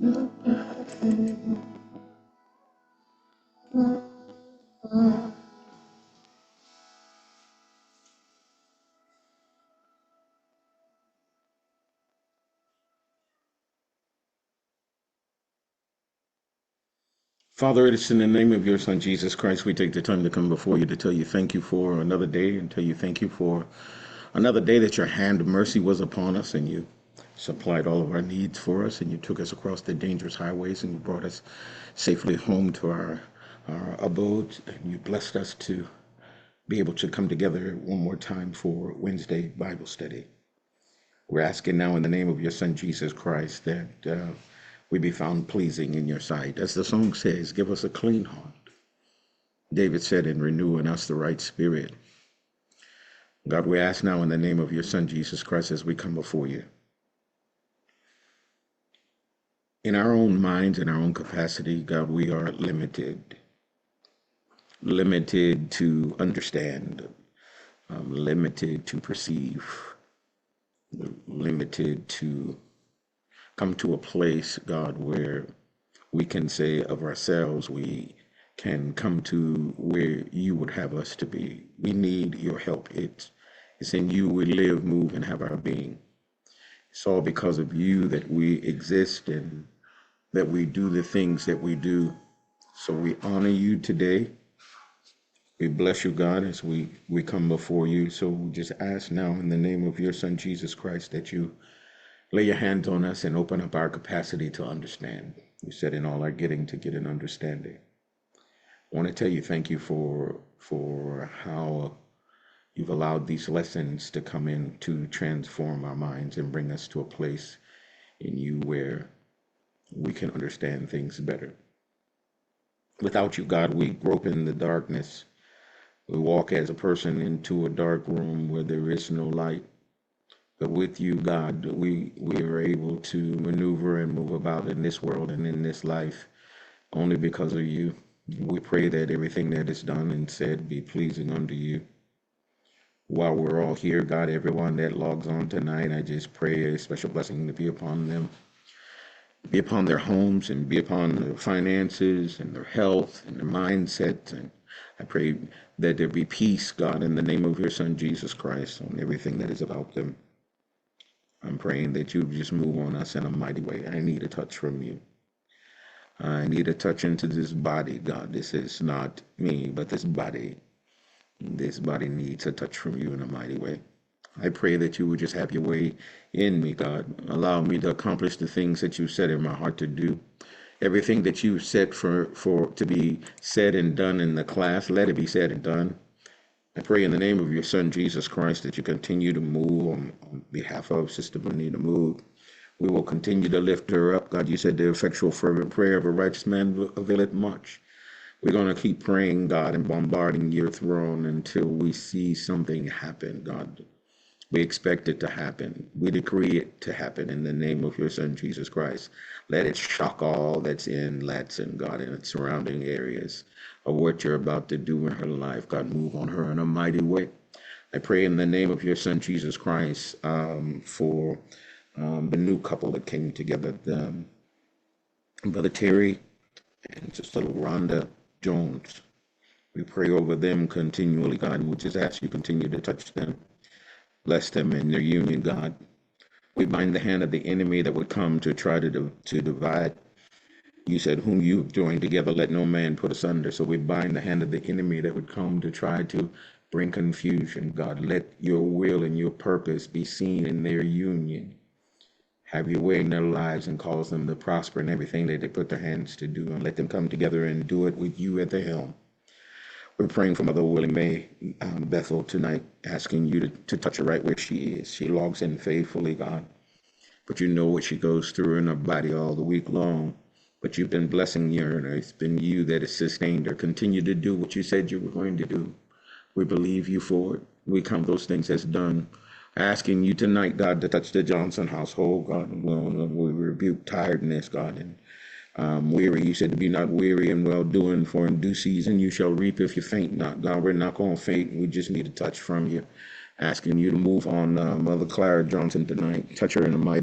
Father, it is in the name of your Son, Jesus Christ, we take the time to come before you to tell you thank you for another day and tell you thank you for another day that your hand of mercy was upon us and you supplied all of our needs for us and you took us across the dangerous highways and you brought us safely home to our abode and you blessed us to be able to come together one more time for Wednesday Bible study. We're asking now in the name of your Son, Jesus Christ, that we be found pleasing in your sight. As the song says, give us a clean heart. David said, and renew in us the right spirit. God, we ask now in the name of your Son, Jesus Christ, as we come before you. In our own minds, in our own capacity, God, we are limited to understand, limited to perceive, limited to come to a place, God, where we can say of ourselves, we can come to where you would have us to be. We need your help. It's in you we live, move, and have our being. It's all because of you that we exist and that we do the things that we do. So we honor you today. We bless you, God, as we come before you. So we just ask now in the name of your Son, Jesus Christ, that you lay your hands on us and open up our capacity to understand. You said in all our getting to get an understanding. I want to tell you thank you for how you've allowed these lessons to come in to transform our minds and bring us to a place in you where we can understand things better. Without you, God, we grope in the darkness. We walk as a person into a dark room where there is no light. But with you, God, we are able to maneuver and move about in this world and in this life only because of you. We pray that everything that is done and said be pleasing unto you. While we're all here, God, everyone that logs on tonight, I just pray a special blessing to be upon them, be upon their homes and be upon their finances and their health and their mindset. And I pray that there be peace, God, in the name of your Son, Jesus Christ, on everything that is about them. I'm praying that you just move on us in a mighty way. I need a touch from you. I need a touch into this body, God. This is not me, but this body needs a touch from you in a mighty way. I pray that you would just have your way in me, God. Allow me to accomplish the things that you set in my heart to do. Everything that you set for to be said and done in the class, let it be said and done. I pray in the name of your Son, Jesus Christ, that you continue to move on behalf of Sister Bonita Mood. We will continue to lift her up. God, you said the effectual fervent prayer of a righteous man availeth much. We're going to keep praying, God, and bombarding your throne until we see something happen, God. We expect it to happen. We decree it to happen in the name of your Son, Jesus Christ. Let it shock all that's in Latson, God, and its surrounding areas of what you're about to do in her life. God, move on her in a mighty way. I pray in the name of your Son, Jesus Christ, for the new couple that came together, Brother Terry and Sister Rhonda Jones. We pray over them continually, God, and we just ask you continue to touch them. Bless them in their union, God. We bind the hand of the enemy that would come to try to divide. You said, whom you joined together, let no man put asunder. So we bind the hand of the enemy that would come to try to bring confusion, God. Let your will and your purpose be seen in their union. Have your way in their lives and cause them to prosper in everything that they put their hands to do. And let them come together and do it with you at the helm. We're praying for Mother Willie Mae Bethel tonight, asking you to touch her right where she is. She logs in faithfully, God. But you know what she goes through in her body all the week long. But you've been blessing her, and it's been you that has sustained her. Continue to do what you said you were going to do. We believe you for it. We count those things as done. Asking you tonight, God, to touch the Johnson household, God. We rebuke tiredness, God, and weary. You said to be not weary and well doing, for in due season you shall reap if you faint not. God, we're not going to faint. We just need a touch from you. Asking you to move on Mother Clara Johnson tonight. Touch her in a mighty